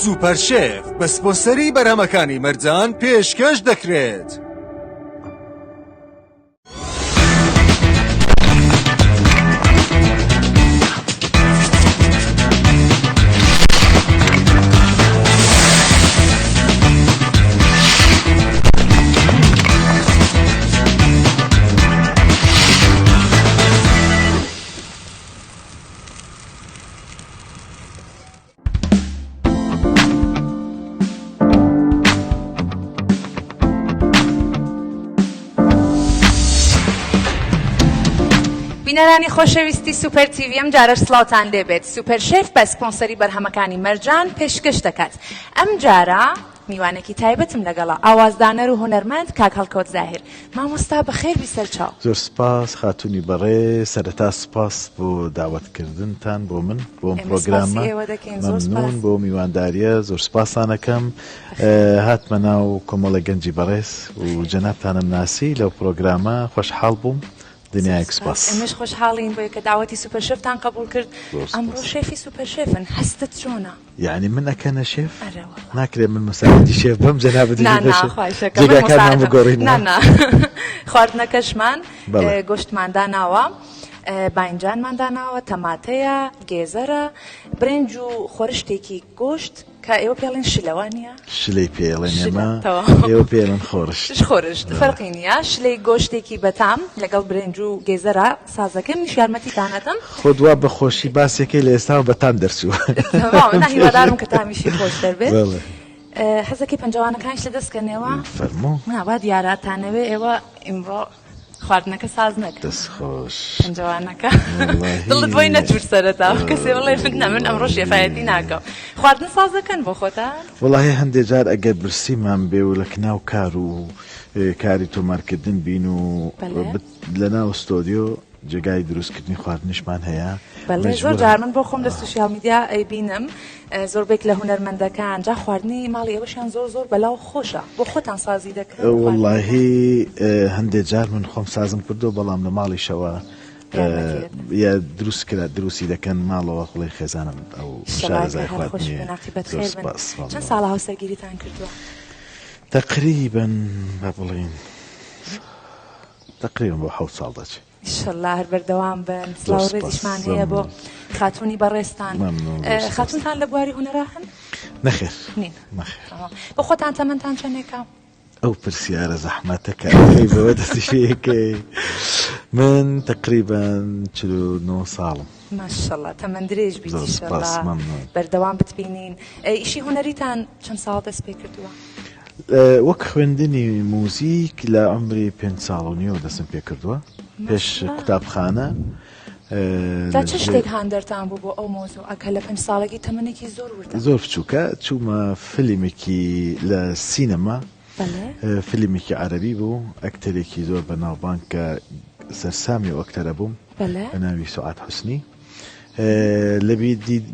سوپەر شێف بە سپۆنسەری بەرهەمەکانی مەرجان پێشکەش دەکرێت. بینەرانی خۆشەویستی سوپەر تیڤی ئەم جارەش سڵاوتان لێبێت. سوپەر شێف بە سپۆنسەری بەرهەمەکانی مەرجان پێشکەش دەکات. ئەم جارە میوانێکی تایبەتم لەگەڵا ئاوازدانەر و هونەرمەند کاک هەڵکەوت زاهیر. مامۆستا بەخێر بیسەر چاو. زۆر سپاس خاتونی بەڕێ، سەرەتا سپاس بۆ داوەتکردنتان بۆ من بۆ ئەم پرۆگرامە، مەمنون بۆ میوانداریە، زۆر سپاسانەکەم. هاتمە ناو کۆمەڵە گەنجی بەڕێز و جەنابتانم ناسی لەو پرۆگرامە خۆشحاڵ بووم. دنیایەک سپاس. ئێمەش خۆشحاڵین بۆیە کە داوەتی سوپەر شێفتان قبول کرد. ئەمڕۆ شێفی سوپەر شێفن، هەستت چۆنە؟ یعنی من ئەکەنە شێف؟ ناکرێت من مساعدی شێف بم جەنابەتی جێگاکانمان بگۆڕین. خواردنەکەشمان گۆشتمان داناوە، باینجانمان داناوە، تەماتەیە، گێزەرە، برنج و خۆرشتێکی گۆشت کە ئێوە پێڵێن شلەوانیە؟ شلەی پێڵێن ئێمە، ئێوە پێڵێن خۆرشت. خۆرشت فەرقی نییە. شلەی گۆشتێکی بەتام لەگەڵ برنج و گێزەرە سازەکەم میش یارمەتیتانەتەم. خۆ دوا بەخۆشی باسێکی لە ئێستا و بەتام دەرچووە. هیوادارم کە تامیشی خۆش دەربێت. حەزەکەی پەنجەوانەکانش لەدەستکەنەوە؟ فەرموو. مناوا دیاراتانەوێ ئێوە ئیمڕۆ خواردنەکە ساز نەکە. دەست خۆش. پەنجەوانەکە دڵت بۆی نەچور سەرەتا کەسێ بڵێ من ئەمڕۆ شێفایەتی ناکەم. خواردن ساز دەکەن بۆ خۆتان؟ وەڵاهی هەندێک جار ئەگەر برسیمان بێ و لە کناو کار و کاری تۆمارکردن بین و لەناو ستۆدیۆ جێگای دروستکردنی خواردنیشمان هەیە. زۆر جار من بۆ خۆم لە سوشیال میدیا ئەیبینم زۆربێک لە هونەرمەندەکان جا خواردنی ماڵی ئێوەشیان زۆر زۆر بەلاو خۆشە، بۆ خۆتان سازی دەکەن؟ وەڵاهی هەندێک جار من خۆم سازم کردو، بەڵام لە ماڵیشەوە یا دروست کرا دروستی دەکەن ماڵەوە خڵی خێزانم ئەو شارەزای خواردنی. چەند ساڵە هاوسەرگیریتان کردووە؟ تقریبا بڵین تقریبا بۆ 7 ساڵ دەچێت. ئینشەڵڵا هەر بەردەوام بن. سڵاو ڕێزیشمان هەیە بۆ خاتوونی بەڕێستان. خاتوونتان لە بواری هونەرا هەن؟ نەخێر نین. بۆ خۆتان تەمەنتان چەندێکە؟ ئەو پرسیارە زەحمەتەکە بەوە دەستیشەیەکەی من تقریبا 49 ساڵم. ماشەڵڵا تەمەن درێژ بیت ئینشەڵڵا بەردەوام بتبینین. ئیشی هونەریتان چەند ساڵ دەست پێ کردووە؟ وەک خوێندنی موزیک لە عمری 5 ساڵ و نیوە دەستم پێ کردووە پێش قوتابخانە. چ شتێک هاندەرتان بوو بۆ ئەو مۆزوع ئەکە لە 5 ساڵێکی تەمەنێکی زۆر وردە؟ زۆر بچووکە چوومە فیلمێکی لە سینەما، فیلمێکی عەرەبی بوو، ئەکتەرێکی زۆر بەناوبانگ کە سەرسامی و ئەکتەرە بووم بە ناوی سوعاد حوسنی. لە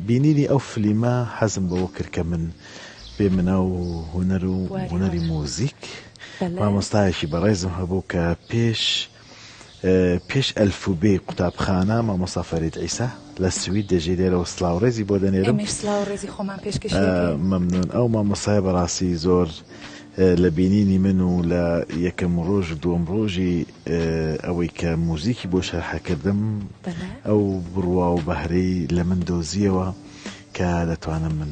بینینی ئەو فیلمە حەزم بەوە کرد کە من بێ منە و هونەر و هونەری موزیک. مامۆستایەکی بەڕێزم هەبوو کە پێش ئەلفوبێ قوتابخانە مامۆستا فەرید عیسا لە سوید دەژی لێرەوە سڵاو ڕێزی بۆ دەنێرم. مەمنون. ئەو مامۆستایە بەڕاستی زۆر لە بینینی من و لە یەکەم ڕۆژ دووەم ڕۆژی ئەوەی کە موزیکی بۆ شەرحەکردم ئەو بڕوا و بەهرەی لە من دۆزیەوە کە دەتوانم من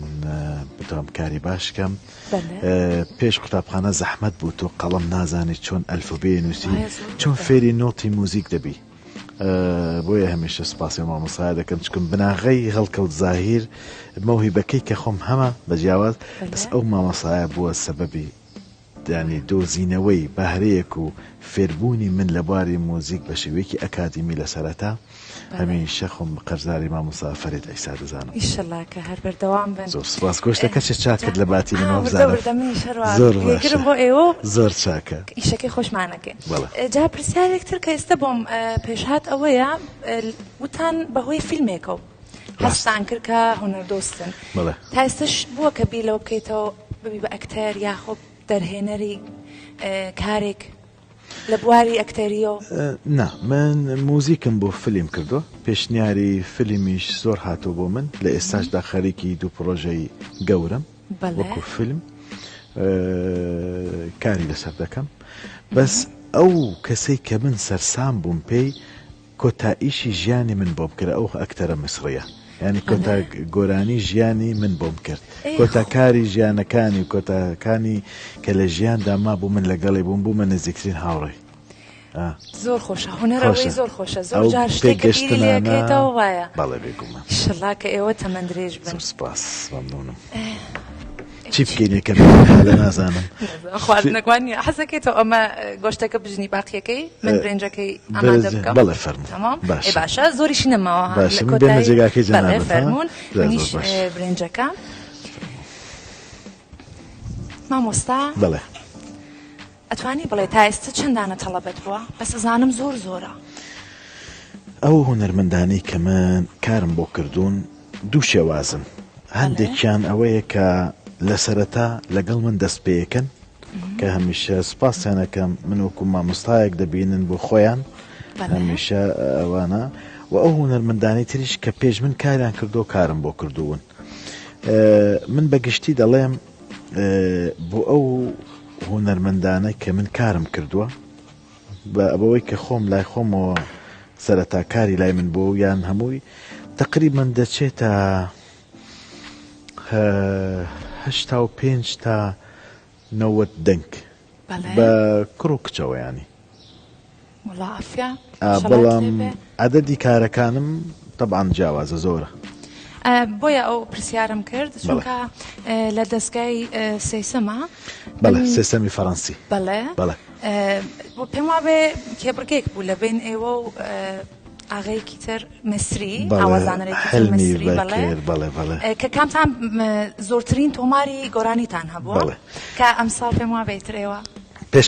بتوانم کاری باش بکەم. پێش قوتابخانە زەحمەت بوو، تۆ قەڵەم نازانیت چۆن ئەلفوبێ نووسی، چۆن فێری نۆتی موزیک دەبی. بۆیە هەمیشە سپاسی مامۆستای دەکەم چکم بناغەی هەڵکەوت زاهیر مەوهیبەکەی کە خۆم هەمە بەجیاواز بەس ئەو مامۆستایە بووە سەبەبی ینی دۆزینەوەی بەهرەیەک و فێربوونی من لە بواری موزیک بە شێوەیەکی ئەکادیمی لە سەرەتا. هەمیشە خۆم قەرزداری مامۆستا فەرید عیسا دەزانم. ئینشەڵڵا کە هەر بەردەوام بن. زۆر سپاس. گۆشتەکە چ چاک کرد لە باتی منەوە بزانم. زۆر باشە بۆ ئێوە. زۆر چاکە. ئیشەکەی خۆشمانەکەن. جا پرسیارێکتر کە ئێستا بۆم پێشهات ئەوەیە وتان بەهۆی فیلمێکە و هەستان کرد کە هونەردۆستن. تا ئێستش بووە کە بیرەوە بکەیتەوە ببی بە ئەکتەر یاخۆ دەرهێنەری کارێک؟ لە بواری ئەکتەریۆ؟ نا من موزیکم بۆ فیلم کردو پێشنیاری فیلمیش زۆر هاتوو بۆ من لە ئێستاشدا خەریکی دوو پرۆژەی گەورم وەکو فیلم کاری لەسەر دەکەم بەس ئەو کەسەی کە من سەرسام بووم پێی کۆتاییشی ژیانی من بۆم کرد ئەو ئەکتەرە میسریە یعنی کۆتا گۆرانی ژیانی من بۆم کرد کۆتاکاری ژیانەکانی و کۆتاکانی کە لە ژیاندا ما بوو من لەگەڵی بووم بوو من نزیکترین هاوڕێی زۆر خۆشە هونەرەوەی زۆر خۆشە زۆر جار شتێکگەشتی لەکەیتەوە وایە بەڵێ بێگومان ئینشەڵا کە ئێوە تەمەندرێژ بن سوپاس مەمنونم چی بکەین یەکەم لە نازانم خواردنەکوانی حەزەکەیتەوە ئەمە گۆشتەکە بژنی باقیەکەی من برنجەکەی ئامادە بکەم بەڵێ فەرموو باشە زۆریشی نەماوە باشە من بێنە جێگاکەی جەنابەت فەرموون منیش برنجەکە مامۆستا بەڵێ ئەتوانی بڵێ تا ئێستا چەندانە تەڵەبەت بووە بەس ئەزانم زۆر زۆرە ئەو هونەرمەندانی کە من کارم بۆ کردوون دوو شێوازن هەندێکیان ئەوەیە کە لە سەرەتا لەگەڵ من دەست پێیەکەن کە هەمیشە سوپاسیانەکەم من وەکو مامۆستایەک دەبینن بۆ خۆیان هەمیشە ئەوانە و ئەو هونەرمەندانی تریش کە پێش من کاریان کردو کارم بۆ کردوون من بەگشتی دەڵێم بۆ ئەو هونەرمەندانە کە من کارم کردووە بە ئەوەی کە خۆم لای خۆمەوە سەرەتا کاری لای من بۆ یان هەمووی تقریبا دەچێتە 85 تا 90 دەنگ بە کوڕ و کچەوە ینی بەڵام عەدەدی کارەکانم طبعاً جیاوازە زۆرە بۆیە ئەو پرسیارم کرد چونکە لە دەستگای سێسەمە بەڵێ سێسەمی فەڕەنسی بەڵێ پێم وابێ کێبڕگەیەک بوو لە بین ئێوە و ئاغەیەکی تر مسری ئاوازانەرێکی تر مسری بەڵێ کە کامتان زۆرترین تۆماری گۆرانیتان هەبووە کە ئەمساڵ پێم وابێتر ئێوە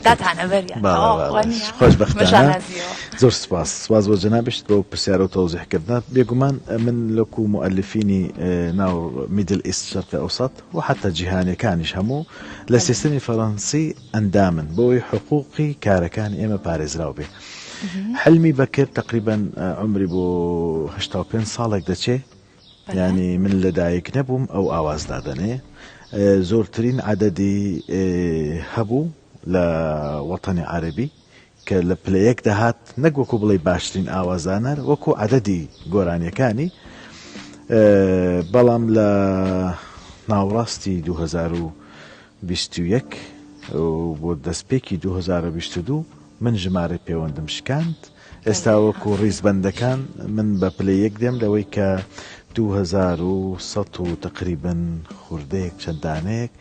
داتانە بەریە خۆشبەختانە زۆر سپاس بۆ جەنابشت بۆ پرسیارە و تەوزیحکردنا بێگومان من لەکو مؤلفینی ناو میدل ئیست شەرقی ئەوسەط و حتا جیهانیەکانیش هەموو لە سیستەمی فەڕەنسی ئەندامن بۆی حقوقی کارەکان ئێمە پارێزراو بێ حلمی بەکرد تقریبا عمری بۆ 85 ساڵێک دەچێ ینی من لەدایک نەبووم ئەو ئاوازدادنێ زۆرترین عەدەدی هەبوو لە وەتەنی عەرەبی کە لە پلەیەک دەهات نەک وەکو بڵێ باشترین ئاوازانەر وەکو عەدەدی گۆرانیەکانی بەڵام لە ناوڕاستی 2021 بۆ دەستپێکی 2022 من ژمارە پەیوەندم شکاند ئێستا وەکو ڕیزبەندەکان من بە پلەیەک دێم لەوەی کە 2100 و تقریبا خوردەیەک چەندانەیەک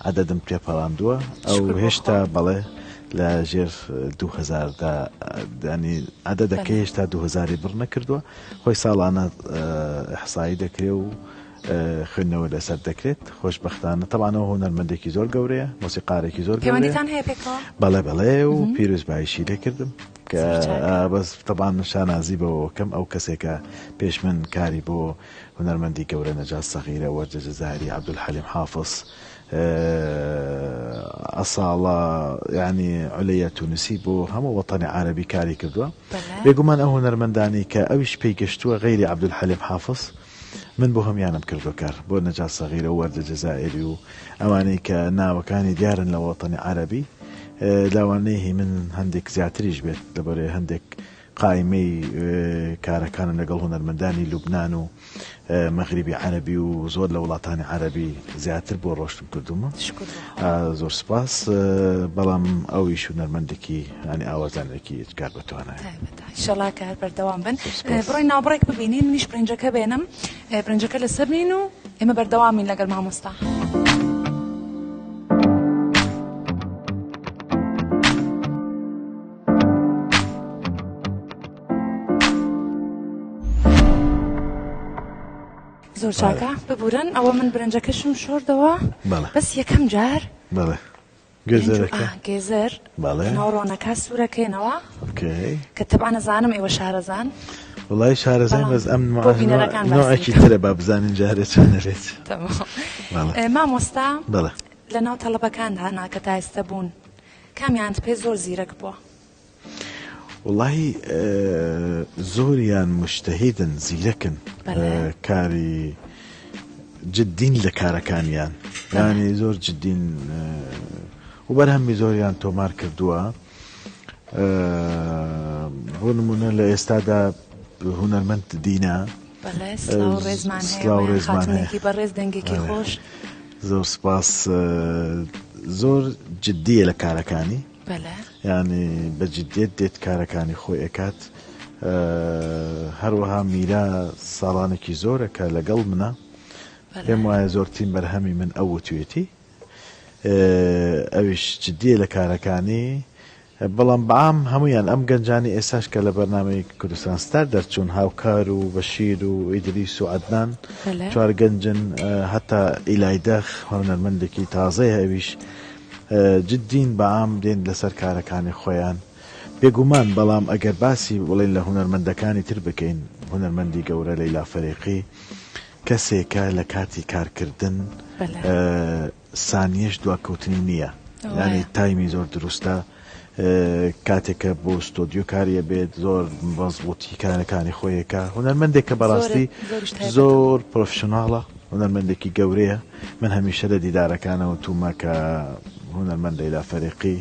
عەدەدم پێپەڕاندووە ئەو هێشتا بەڵێ لە ژێر 2000دا ینی عەدەدەکە هێشتا 2000 بڕ نەکردووە خۆی ساڵانە ئیحسایی دەکرێ و خوێندنەوە لەسەر دەکرێت خۆشبەختانە تەوانەوە هونەرمەندێکی زۆر گەورەیە مۆسیقارێکی زۆر پەیوەندیتان هەیە پێکەوە بەڵێ و پیرۆزباییشی لێکردم کە بەس تەبان شانازی بەوەکەم ئەو کەسێکە پێش من کاری بۆ هونەرمەندی گەورە نەجات سەغیرە وەرجە جەزایری عەبدولحەلیم حافظ ئەساڵە ینی عولەیە تونسی بۆ هەموو وەتەنی عەرەبی کاری کردووە بێگومان ئەو هونەرمەندانی کە ئەویش پێی گەشتووە غەیری عەبدولحەلیم حافظ من بۆ هەمیانم کردو کار بۆ نەجات سەغیرە و وەرجە جەزایری و ئەوانەی کە ناوەکانی دیارن لە وەتەنی عەرەبی لاوانەیە من هەندێک زیاتریش بێت لەبەرێ هەندێک قایمەی کارەکانە لەگەڵ هونەرمەندانی لوبنان و مەغریبی عەرەبی و زۆر لە وڵاتانی عەرەبی زیاتر بۆ ڕۆشتم کردومە زۆر سپاس بەڵام ئەویش هونەرمەندێکی ینی ئاوازانێکی کار بتوانێت ئینشەڵا کار بەردەوام بن بڕۆی ناوبڕێک ببینین منیش برنجەکە بێنم برنجەکە لەسەر بین و ئێمە بەردەوامین لەگەڵ مامۆستا زۆر چاکە ببورن ئەوە من برنجەکەشم شۆردەوە بەس یەکەم جار گێزەر ناوڕۆنەکە سوورەکەینەوە کە تەبعا نەزانم ئێوە شارەزان وڵای شارەزان بەس ئەم نوعێکی ترە با بزانین جارێ چۆنەرێت مامۆستا لە ناو تەڵەبەکاندا کە تا ئێستا بوون کامیانت پێ زۆر زیرەک بووە واللهی زۆریان مشتهیدن زیرەکن کاری جدین لە کارەکانیان یانی زۆر جدین و بەرهەمی زۆریان تۆمار کردووە بۆ نمونە لە ئێستادا هونەرمەند دینە سلااو ڕێزمان هەیە خاتونێکی بەڕێز دەنگێکی خۆش زۆر سپاس زۆر جددیە لە کارەکانی یعنی بە جدێت دێت کارەکانی خۆی ئەکات هەروەها میرا ساڵانێکی زۆرەکە لەگەڵ منە پێم وایە زۆرترین بەرهەمی من ئەو توێتی ئەویش جددیە لە کارەکانی بەڵام بەعام هەمویان ئەم گەنجانی ئێساش کە لە بەرنامەی کوردستان ستار دەرچوون هاوکار و بەشیر و ئیدریس و عەدنان چوار گەنجن هەتا ئیلایدەخ هونەرمەندێکی تازەیە ئەویش جددین بەعام دێن لەسەر کارەکانی خۆیان بێگومان بەڵام ئەگەر باسی بڵێن لە هونەرمەندەکانی تر بکەین هونەرمەندی گەورە لەیلا فەریقی کەسێکە لە کاتی کارکردن سانیەش دواکەوتنی نییە یعنی تایمی زۆر دروستە کاتێکە بۆ ستۆدیۆ کاریە بێت زۆر مەزبوطی کارەکانی خۆیەکە هونەرمەندێکە بەڕاستی زۆر پرۆفشناڵە هونەرمەندێکی گەورەیە من هەمیشە لە دیدارەکانەوە تومە کە هونەرمەند لەیلا فەریقی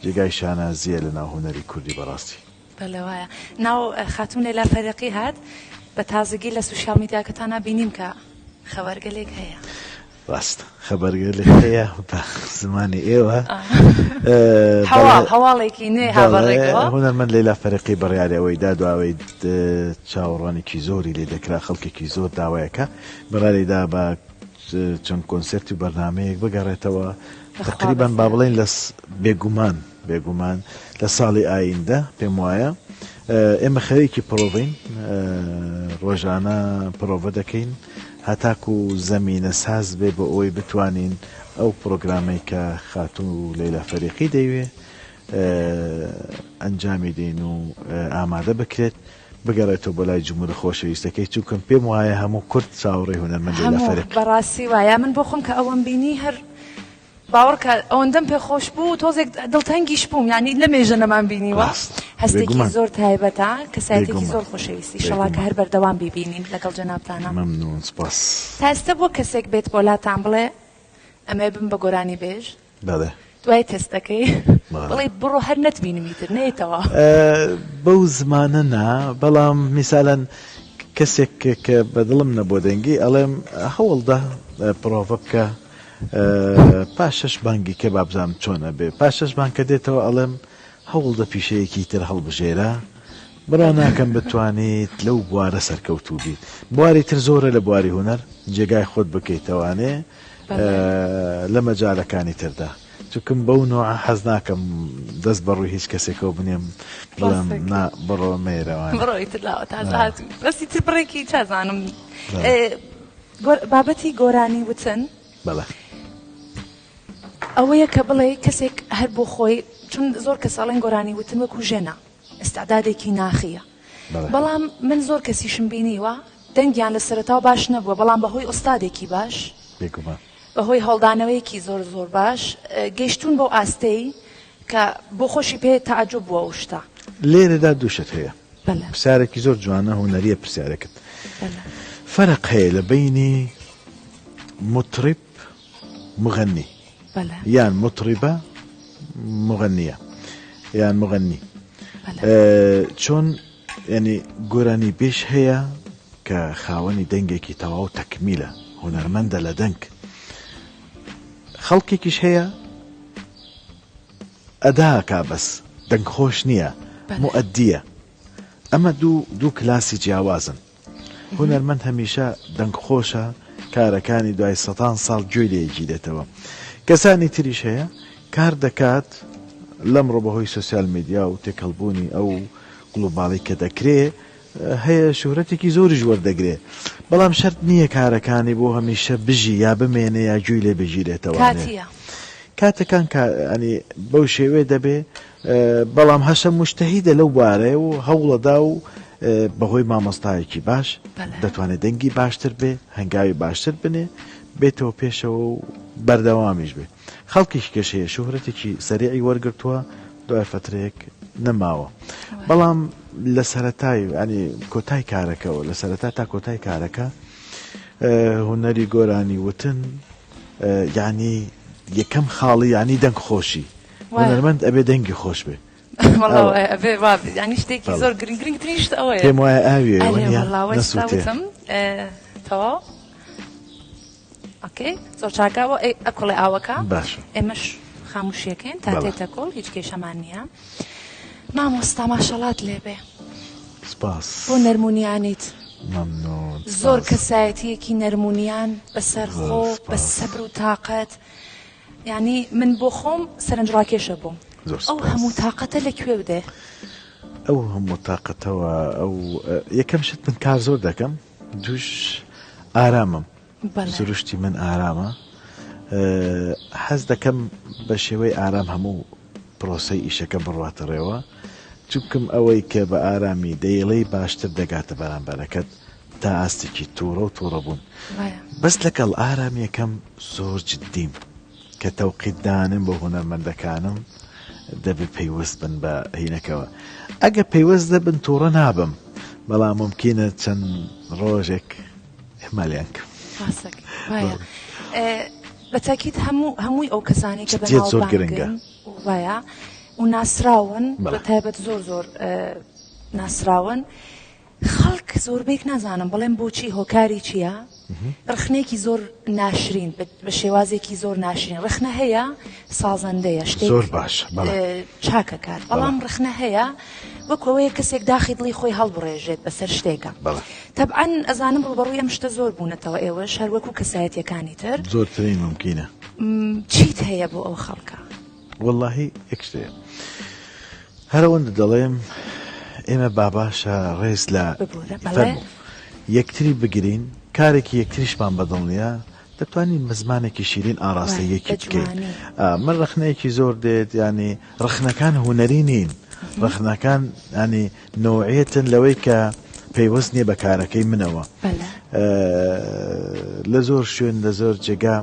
جێگای شانازیە لە ناو هونەری کوردی بەڕاستی بەلەوایە ناو خاتون لەیلا فەریقی هات بە تازگی لە سوشیال میدیاکەتانە بینیم کە خەبەرگەلێک هەیە ڕاست خەبەرگەلێک هەیە بە زمانی ئێوە هەواڵێکی نوێ هاوەڕێکەوە هونەرمەند لەیلا فەریقی بڕیاری ئەوەی دادواوەی چاوەڕوانێکی زۆری لێ دەکرا خەڵکێکی زۆر داوایەکە بڕاریدا بە چەند کۆنسەرتی و بەرنامەیەک بگەڕێتەوە تقریبان با بڵێن لە بێگومان لە ساڵی ئایندە پێم وایە ئێمە خەریکی پرۆڤین ڕۆژانە پرۆڤە دەکەین هەتاکو زەمینە ساز بێ بۆ ئەوەی بتوانین ئەو پرۆگرامەی کە خاتون و لەیلا فەریقی دەیوێ ئەنجامی دێن و ئامادە بکرێت بگەڕێتەوە بۆ لای جمهور خۆشەویستەکەی چونکەم پێم وایە هەموو کورد چاوەڕێی هونەرمەند لەیلا فەریقی بەڕاستی وایە من بۆ خۆم کە ئەوەم بینی هەر باوەڕکە ئەوەندەم پێ خۆش بوو تۆزێک دڵتەنگیش بووم یعنی لە مێژەنەمان بینیوە هەستێکی زۆر تایبەتە کەسایەتێکی زۆر خۆشەویستی شەڵا کە هەر بەردەوام ببینین لەگەڵ جەنابتانە مەمنون سپاس تا ئێستا بۆ کەسێک بێت بۆلاتان بڵێ ئەمێ بم بە گۆرانی بێژ دوای تستەکەی بڵێ بڕۆ هەر نەتبینمیتر نێتەوە بەو زمانە نا بەڵام میسالەن کەسێک کە بەدڵم نەبۆ دەنگی ئەڵێم هەوڵدا پرۆڤە بکە پاشەش بانگی کە بابزانم چۆنە بێ پاشەش بانگ کە دێتەوە ئەڵێم هەوڵدە پیشەیەکی تر هەڵبژێرە بڕا ناکەم بتوانیت لەو بوارە سەرکەوتوو بیت بواری تر زۆرە لە بواری هونەر جێگای خۆت بکەیتەوانێ لە مەجالەکانی تردا چونکەم بەو نوع حەز ناکەم دەست بەڕووی هیچ کەسێکەوە بنێم بڵێم بڕۆ مێرەوان بڕۆی تر لاوە تازاهاتی بەسی تر بڕێکی چازانم بابەتی گۆرانی وتن بەڵێ ئەوەیە کە بڵێ کەسێک هەر بۆ خۆی چون زۆر کەساڵێن گۆرانی وتن وەکو ژێنە ئێستادادێکی ناخیە بەڵام من زۆر کەسیشم بینیوە دەنگیان لە سەرەتاو باش نەبووە بەڵام بەهۆی ئۆستادێکی باش بەهۆی هەڵدانەوەیەکی زۆر زۆر باش گەیشتون بۆ ئاستەی کە بۆ خۆشی پێ تەعەجوب بووە ئەو شتە لێرەدا دووشت هەیە پرسیارێکی زۆر جوانە هونەریە پرسیارەکەت فەرق هەیە لە بەینی مطرب مغني يان مطربة مغنية يان مغني چون يعني گۆرانی بێش هەیە کە خاوەنی دەنگێکی تەواو تەکمیلە هونەرمەندە لە دەنگ خەڵکێکیش هەیە ئەداکا بەس دەنگ خۆش نییە مؤەدیە ئەمە دوو کلاسی جیاوازن هونەرمەند هەمیشە دەنگ خۆشە کارەکانی دوای 100 ساڵ گوێی لێگی دێتەوە کەسانی تریش هەیە کار دەکات لەمڕۆ بەهۆی سوسیال میدیا و تێکەڵبوونی ئەو گڵوباڵی کە دەکرێ هەیە شۆهرەتێکی زۆریش وەردەگرێ بەڵام شەرت نییە کارەکانی بۆ هەمیشە بژی یا بمێنێ یا گوێی لێ بژیرێتەوە کاتەکان ئەنی بەو شێوێ دەبێ بەڵام هەشە مشتەهیدە لەو بارەیە و هەوڵەدا و بەهۆی مامۆستایەکی باش دەتوانێت دەنگی باشتر بێ هەنگاوی باشتر بنێ بێتەوە پێشەوە و بەردەوامیش بێ خەڵکیش کەش هەیە شوهرەتێکی سەریعی وەرگرتووە دوای فترەیەک نەماوە بەڵام لە سەرەتای ینی کۆتای کارەکەەوە لە سەرەتا تا کۆتای کارەکە هوەری گۆرانی وتن یعنی یەکەم خاڵی ینی دەنگ خۆشی هوەرمەند ئەبێ دەنگی خۆش بێ ینی شتێکی زۆر گرنگترین شت ئەوەیە پێم وایە ئاوێ نەسووتێ تەواو ئۆکەی زۆر چاکەوە ئەکڵێ ئاوەکە باش ئێمەش خاموشیەکەین تا تێتە کۆڵ هیچ کێشەمان نییە مامۆستا ماشەڵات لێبێ سپاس بۆ نەرمونیانیت مەمنون زۆر کەسایەتیەکی نەرمونیان بەسەرخۆ بە سەبر و تااقەت ینی من بۆ خۆم سەرنجڕاکێشە بووم ئەو هەموو تااقەتە لەکوێ بدێ ئەو هەموو تااقەتەوە ئەو یەکەم شت من کار زۆر دەکەم دوش ئارامم زروشتی من ئارامە حەز دەکەم بە شێوەی ئارام هەموو پرۆسەی ئیشەکە بڕاتەڕێەوە چونکم ئەوەی کە بە ئارامی دەیڵەی باشتر دەگاتە بەرامبەرەکەت تا ئاستێکی تووڕە و تووڕە بوون بەس لەگەڵ ئارامیەکەم زۆر جددیم کە تەوقیتدانم بۆ هونەرمەندەکانم دەبێت پەیوەست بن بە هینەکەوە ئەگە پەیوەست دەبن تووڕە نابم بەڵام ممکنە چەند ڕۆژێک هەمالیان کەم بە تاکیت هەمووی ئەو کەسانی کە زۆر گرنگە وایە و ناسراون بە تایبەت زۆر ناسراون خەڵک زۆربێک نازانم بەڵێم بۆچی هۆکاری چییە ڕخنێکی زۆر ناشرین بە شێوازێکی زۆر ناشرین ڕخنە هەیە سازەندەیە شتێک زۆر باش چاکە کار بەڵام ڕخنە هەیە وەکەوەیە کەسێک داخی دڵی خۆی هەڵبڕێژێت بەسەر شتێکە تەبعەن ئەزانم ڕوبەڕووی ئەم شتە زۆر بوونەتەوە ئێوەش هەر وەکو کەسایەتیەکانی تر زۆرترین ممکنە چیت هەیە بۆ ئەو خەڵکە واللهی یەک شتەیە هەرەوەندە دەڵێم ئێمە باباشە ڕێز لە یەکتری بگرین کارێکی یەکتریشمان بەدڵ نیە دەتوانین مزمانێکی شیرین ئاراستەیەکی بکەین من ڕخنەیەکی زۆر دێت ینی ڕخنەکان هوەری نین ڕخنەکان ینی نوعێتن لەوەی کە پەیوەست نییە بە کارەکەی منەوە لە زۆر شوێن لە زۆر جێگا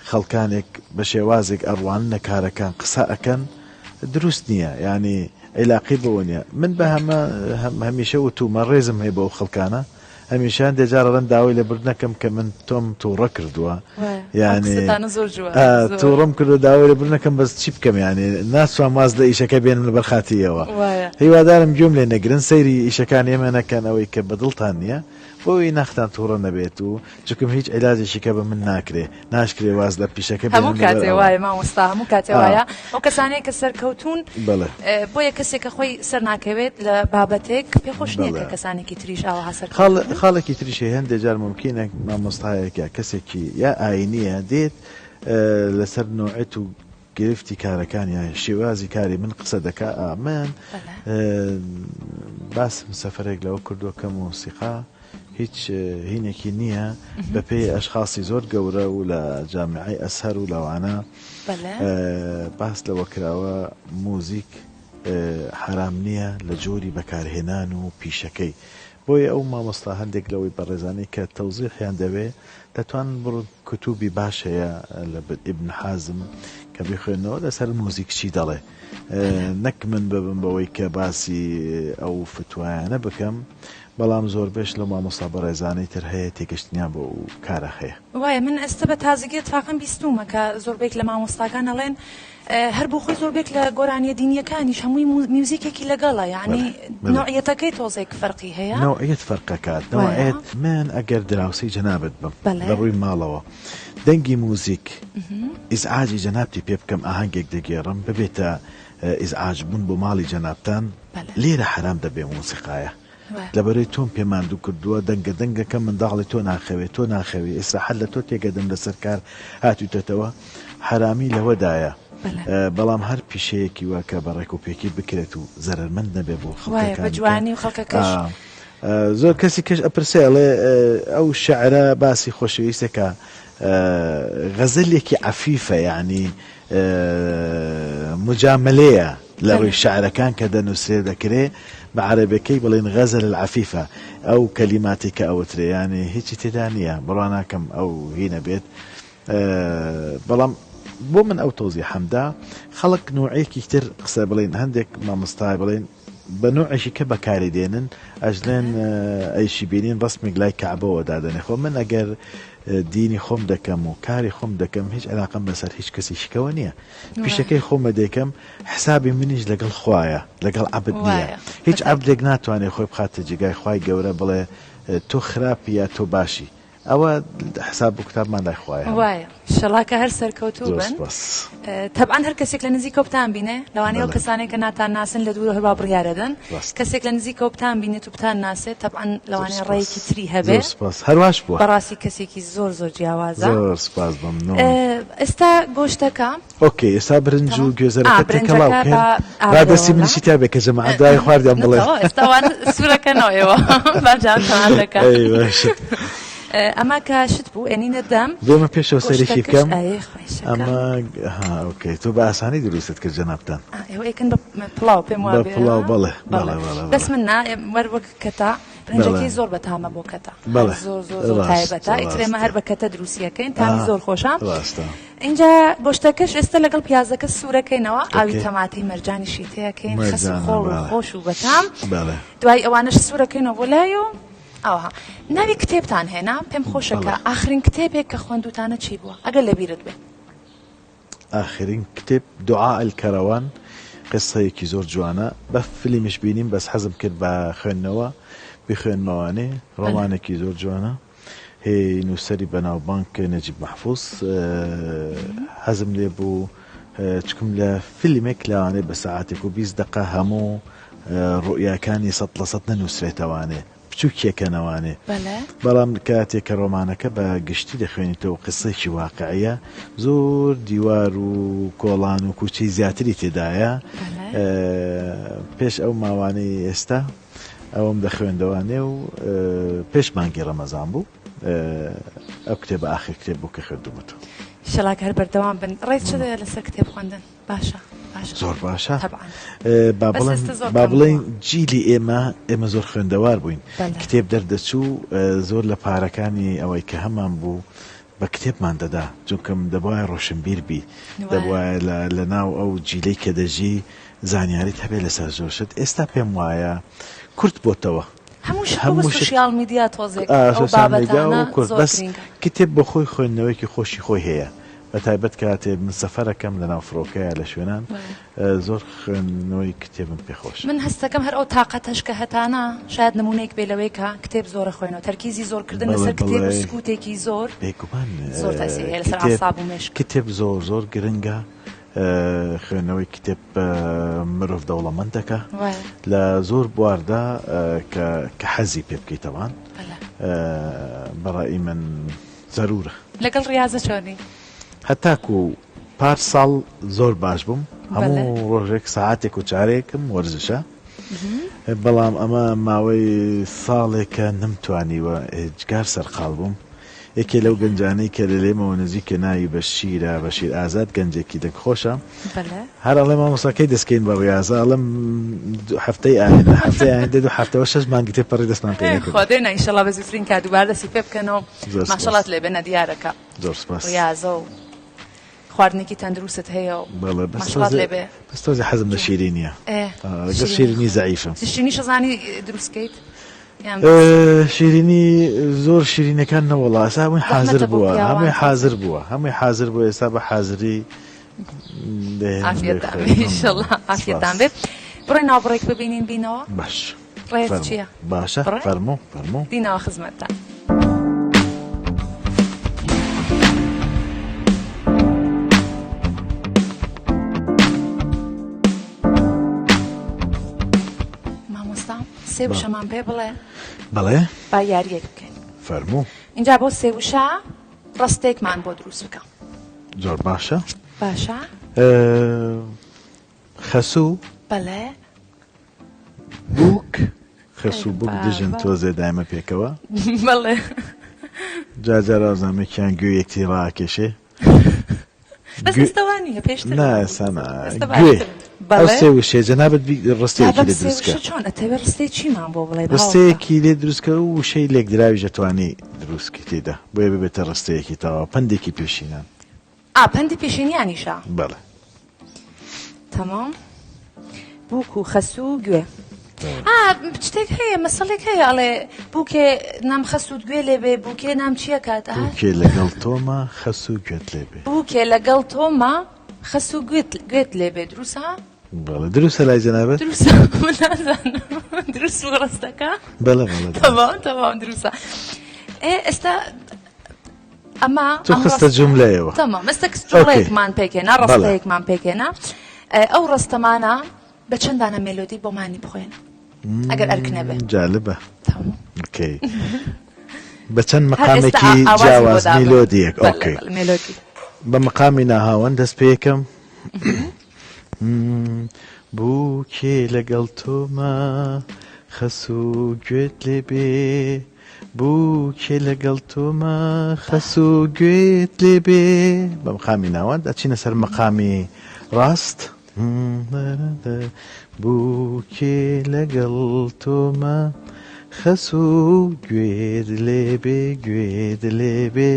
خەڵکانێک بە شێوازێک ئەڕوان لە کارەکان قسە ئەەکەن دروست نییە ینی عیلاقی بۆ نییە من بە هەمیشە وتومە ڕێزم هەیە بە ئەو خەڵکانە هەمیشان دێجارڕەن داوای لە بردنەکەم کە من تۆم تووڕە کردووە یعنی تووڕم کردو داوای لە بردنەکەم بەس چی بکەم یعنی ناسوان ماز لە ئیشەکە بێنم لە بەرخاتیەوە هیوادارم گوێم لێ نەگرن سەیری ئیشەکان ئێمە نەکەن ئەوەی کە بەدڵتان نییە بۆی ناختان تووڕە نەبێت و چکم هیچ عیلاجێکە بە من ناکرێ ناشکرێ واز لە پیشەکە هەموو کاتێ وایە مامۆستا هەموو کاتێ وایە ئەو کەسانەیە کە سەرکەوتون بۆیە کەسێکە خۆی سەر ناکەوێت لە بابەتێک پێخۆش نییە کە کەسانێکی تریش ئاوە هەسەر خاڵێکی تریشی هەندێک جار ممکنە مامۆستایەکە کەسێکی یا ئاینیە دێت لەسەر نوعێت و گرفتی کارەکان یا شێوازی کاری من قسە دەکا ئامن باسم سەفەرێک لەوە کردووە کە مۆسیقا هیچ هینێکی نییە بە پێی ئەشخاصی زۆر گەورە و لە جامعی ئەسهەر و لەوانە باس لەوە کراوە موزیک حرام نییە لە جۆری بەکارهێنان و پیشەکەی بۆیە ئەو مامۆستا هەندێک لەوەی بەڕێزانەی کە تەوزیحیان دەوێ دەتوان بڕ کتوبی باش هەیە لە ئیبن حازم کە بخوێنەوە لەسەر موزیک چی دەڵێ نەک من ببم بەوەی کە باسی ئەو فتوایانە بکەم بەڵام زۆر بێش لە مامۆستا بەڕێزانەی تر هەیە تێگەشتنیان بۆ کارە هەیە وایە من ئێستا بە تازگی اتفاقم بیستومە کە زۆربێک لە مامۆستاکان ئەڵێن هەر بۆ خۆی زۆربێک لە گۆرانیە دینیەکانیش هەمووی میوزیکێکی لەگەڵە یعنی نوعیەتەکەی تۆزێک فەرقی هەیە نوعیەت فەرقەکات نوعیەت من ئەگەر دراوسی جەنابەت بم لە ڕووی ماڵەوە دەنگی موزیک ئیزعاجی جەنابتی پێ بکەم ئاهەنگێک دەگێڕم ببێتە ئیزعاج بوون بۆ ماڵی جەنابتان لێرە حرام دەبێ موسیقایە لەبەرەی تۆم پێماندوو کردووە دەنگەکە منداڵی تۆ ناخەوێت تۆ ناخەوێت ئێسراحەت لە تۆ تێگەدەم لەسەر کار هاتوویتەوە حرامی لەوەدایە بەڵام هەر پیشەیەکی وا کە بەڕێک و پێکی بکرێت و زەرمەند نەبێ بۆ خەڵکەکان جوانی و خەڵکەکەش زۆر کەسی کەش ئەپرسێڵێ ئەو شەعرە باسی خۆشەویستێکە غەزەلێکی عەفیفە یعنی مجاملەیە لە ڕووی شعرەکان کە دەنووسێ دەکرێ بە عەرەبیەکەی بڵێن غەزەل العەفیفە ئەو کەلیماتی کە ئەوترێ یعنی هیچی تێدا نییە بڕوا ناکەم ئەو هینە بێت بەڵام بۆ من ئەو تۆزی حەمدا خەڵک نوعەیەکی تر قسە بڵێن هەندێک مامۆستای بڵێن بە نوعێکی کە بەکاری دێنن ئەژلێن ئەیشی بینین ڕسمێک لای کەعبەوە دادەنێ خۆ من ئەگەر دینی خۆم دەکەم و کاری خۆم دەکەم هیچ علاقەم بەسەر هیچ کەسی شکەوە نییە پیشەکەی خۆمە دەکەم حسابی منیش لەگەڵ خوایە لەگەڵ عەبد نییە هیچ عەبدێک ناتوانێت خۆی بخاتە جێگای خوای گەورە بڵێ تۆ خراپی یا تۆ باشی ئەوە حساب و کتابمان لای خوایە وایە شەڵاکە هەر سەرکەوتوو بن تەبعاً هەر کەسێک لە نزیک کەوتان بینێ لەوانەیە کەسانێک کە ناتان ناسن لە دوور هەروە بڕیارەدەن کەسێک لە نزیک کەوتان بینێت و بتان ناسێت تەبعاً لەوانەیە ڕێیەکی تری هەبێت هەرواش بووە بەڕاستی کەسێکی زۆر زۆر جیاوازە زۆر سپاس بم ئێستا گۆشتەکە ئۆکێ ئێستا برنج و گوێزەرەکە تێکەڵاوکەن ڕادەستی منیشی تا بێ کە جەماعەت دوای خواردیان بڵێ ئێستاوان سوورەکەنەوە ئێوە باجان تەماشاکە ئەمە کە شت بوو ئەنینە دەم بۆمە پێشەوە سەرێکی بکەم ئەمە ئۆکەی تۆ بە ئاسانی دروستت کرد جەنابتان ئێوە ئێکن بە پڵاو پێم وایە بە پڵاو بەڵێ بەس من نا وەک کەتا برنجەکەی زۆر بەتامە بۆ کەتا زۆر زۆر تایبەتە ئیترێمە هەر بە کەتە دروستیەکەین تامی زۆر خۆشە اینجا گۆشتەکەش ئێستا لەگەڵ پیازەکە سوورەکەینەوە ئاوی تەماتی مەرجانیشی تێیەکەین خەس و خۆڵ و خۆش و بەتام دوای ئەوانش سوورەکەینەوە بۆ لای و ئەوها ناوی کتێبتان هێنا پێم خۆشەکە ئاخرین کتێبێک کە خوێندوتانە چی بووە ئەگەر لەبیرت بێ ئاخرین کتێب دوعاء الکەرەوان قسەیەکی زۆر جوانە بە فیلمیش بینیم بەس حەزم کرد بە خوێندنەوە بخوێنمەوانێ ڕۆمانێکی زۆر جوانە هی نووسەری بەناوبانک نەجیب محفوظ حەزم لێ بوو چکم لە فیلمێک لەوانێ بە سەعاتێک و 20 دقە هەموو ڕوئیاکانی 100% نەنووسرێتەوانێ بچووکێکەنەوانێ بەڵام کاتێک کە ڕۆمانەکە بە گشتی دەخوێنیتەوە قسەیەکی واقعیە زۆر دیوار و کۆڵان و کوچەی زیاتری تێدایە پێش ئەو ماوانەی ئێستا ئەوم دەخوێندەوانێ و پێش مانگی ڕەمەزان بوو ئەو کتێبە ئاخر کتێب بوو کە خوێندومەوە شەڵاک هەر بەردەوام بن ڕێت چ دەیە لەسەر کتێب خوێندن باشە زۆر باشە با بڵێن جیلی ئێمە زۆر خوێندەوار بووین کتێب دەردەچوو زۆر لە پارەکانی ئەوەی کە هەمان بوو بە کتێبمان دەدا چونکەم دەبواە ڕۆشنبیر بی دەبواە لە ناو ئەو جیلەی کە دەژی زانیاریت هەبێ لەسەر زۆر شت ئێستا پێم وایە کورت بۆتەوە هەموو سوشیال میدیا تۆزێک بەس کتێب بۆ خۆی خوێندنەوەیکی خۆشی خۆی هەیە بە تایبەت کاتێ من سەفەرەکەم لە ناو فڕۆکەیە لە شوێنان زۆر خوێندنەوەی کتێبم پێخۆش من هەستەکەم هەر ئەو تااقەتەش کە هەتانە شاید نمونەیەک بێ لەوەی کە کتێب زۆرە خوێنەوە تەرکیزی زۆرکردن لەسەر کتێب و سکوتێکی زۆر زۆر تاثیر هەیە لەسەر ئەعساب و مێشک کتێب زۆر گرنگە خوێندنەوەی کتێب مرۆڤ دەوڵەمەندەکە لە زۆر بواردا کە حەزی پێ بکەیتەوان بەڕای من زەرورە لەگەڵ ڕاضە چۆنی هەتاکو پار ساڵ زۆر باش بووم هەموو ڕۆژێک ساعاتێک و چارێکم وەرزشە بەڵام ئەمە ماوەی ساڵێکە نەمتوانیوە جگار سەرقاڵ بووم یەکێ لەو گەنجانەی کە لە لێمەوە نزیکە ناوی بەشیر ئازاد گەنجێکی دەکخۆشە هەر ئەڵێ مامۆستاکەی دەستکەین بە ڕاضە ئەڵم هەفتەی ئایندە دو هەفتەوە 6 مانگی تێپەڕی دەستمان پێ خۆدێنە ئینشەڵا بە زووترین کات دووبارە دەستی پێ بکەنەوە ماشەڵات لێ بێنە دیارەکە زۆر سپاس ڕاضە و خواردنێکی تەندروست هەیە و ماشەڵات لێ بێ بەس تۆزی حەزم لە شیرینیە لەگەڵ شیرینی زەعیفم شیرینی شەزانی دروستکەیت شیرینی زۆر شیرینەکان نەوەڵا ئەسا هەمووی حازر بووە هەمووی حازر بووە ئێستا بە حازری ئافیەتان بێت بڕێ ناوبڕێک ببینین بینەوە باش ڕێت چییە باشە فەرموو دینەوە خزمەتتان سێ وشەمان پێ بڵێ بەڵێ با یاریەک بکەین فەرموو اینجا بۆ سێ وشە ڕستێکمان بۆ دروست بکە زۆر باشە خەسوو بەڵێ بووک خەسوو بووک دژن تۆزێ دایمە پێکەوە بەڵێ جاجار ئازامێکیان گوێ یەکتی ڕاکێشێ بەس ئێستاوانیە پێشتر ناسەنا گوێ ئەو سێ وشێ جەنابەت ڕستەیەکی لێ دروستکە چۆن ئەتەوێت ڕستەی چیمان بۆ بڵێ ڕستەیەکی لێ دروستکە و وشەی لێک دراوی دەتوانی دروستکی تێدا بۆیە ببێتە ڕستەیەکی تەواو پندێکی پێشینان پەندی پێشینیانیشە بەڵێ تەمام بووک و خەس و گوێ شتێک هەیە مەسەڵێک هەیە ئەڵێ بووکێ نام خەس و گوێ لێبێ بووکێ نام چییە کات بووکێ لەگەڵ تۆمە خەس و گوێت لێبێ بووکێ لەگەڵ تۆمە خەس و گوێت لێبێ دروستە؟ بەڵێ دروستە لای جەنابەت دروستە من نازانم دروست و ڕاستەکە بەڵێ بەڵێ تەمام دروستە ئێستا ئەمە تۆ خستە جوملەیەوە تەمام ئێستا جوڵەیەکمان پێکێنا ڕاستەیەکمان پێکێنا ئەو ڕاستەمانە بە چەندانە مێلۆدی بۆمانی بخوێنە ئەگەر ئەرک نەبێ جالبە ئۆکەی بە چەند مەقامێکی جیاواز میلۆدیەک ئۆکەی بە مەقامی ناهاوەن دەست پێ یەکەم بووکێ لەگەڵ تۆمە خەس و گوێت لێبێ بووکێ لەگەڵ تۆمە خەس و گوێت لێبێ بە مەقامی ناوەن دەچینە سەر مەقامی ڕاست بووکێ لەگەڵ تۆمە خەس و گوێت لێبێ گوێت لێبێ